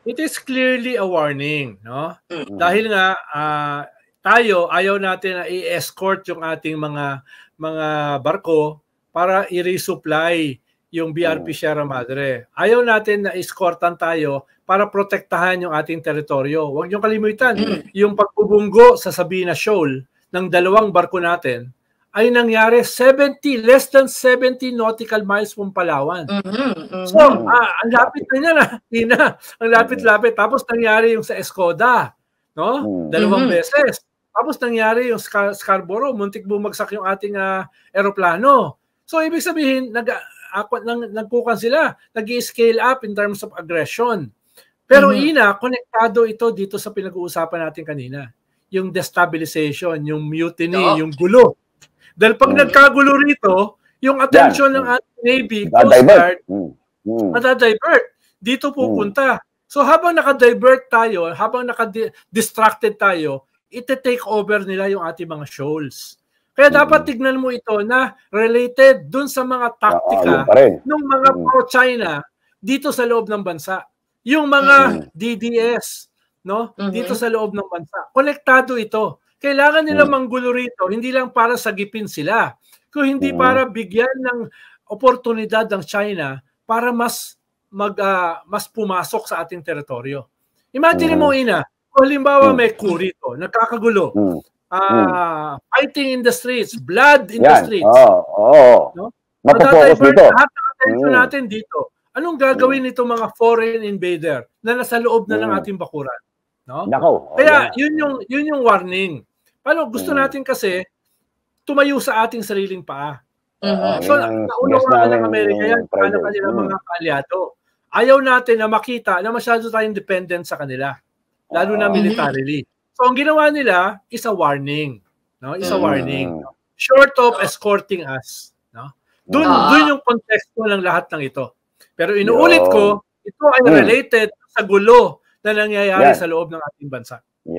It is clearly a warning, no? Dahil nga tayo ayaw natin na i-escort yung ating mga barko para i-resupply yung BRP Sierra Madre. Ayaw natin na escortan tayo para protektahan yung ating teritoryo. Huwag niyong kalimutan, yung pagbubunggo sa Sabina Shoal ng 2 barko natin ay nangyari less than 70 nautical miles from Palawan. So, ang lapit na niya na, Tina. Ang lapit-lapit. Tapos nangyari yung sa Escoda, no? 2 beses. Tapos nangyari yung Scarborough, muntik bumagsak yung ating eroplano. So, ibig sabihin, nagkukan sila, nag-i-scale up in terms of aggression. Pero konektado ito dito sa pinag-uusapan natin kanina. Yung destabilization, yung mutiny, yung gulo. Dahil pag nagkagulo rito, yung attention ng ating Navy, Coast Guard, matadivert. Dito pupunta. So habang naka-divert tayo, habang naka-distracted tayo, iti-take over nila yung ating mga shoals. Kaya dapat tignan mo ito na related dun sa mga taktika ng mga pro-China dito sa loob ng bansa. Yung mga DDS, no? Dito sa loob ng bansa. Konektado ito. Kailangan nila manggulo rito, hindi lang para sagipin sila, kung hindi para bigyan ng oportunidad ng China para mas pumasok sa ating teritoryo. Imagine mo, Ina, kung halimbawa may coup rito, nagkakagulo, fighting in the streets, blood in the streets. No? Matapokus dito. Lahat ng attention natin dito. Anong gagawin nito mga foreign invader na nasa loob na ng ating bakuran? No? Kaya yun yung warning. Paano gusto natin kasi tumayo sa ating sariling paa. So naunawaan ng Amerika yan, paano kanilang mga kaalyado. Ayaw natin na makita na masyado tayong dependent sa kanila, lalo na militarily. So ang ginawa nila is a warning, no? Is a warning. Short of escorting us, no? Doon yung konteksto ng lahat ng ito. Pero inuulit ko, ito ay related sa gulo na nangyayari sa loob ng ating bansa.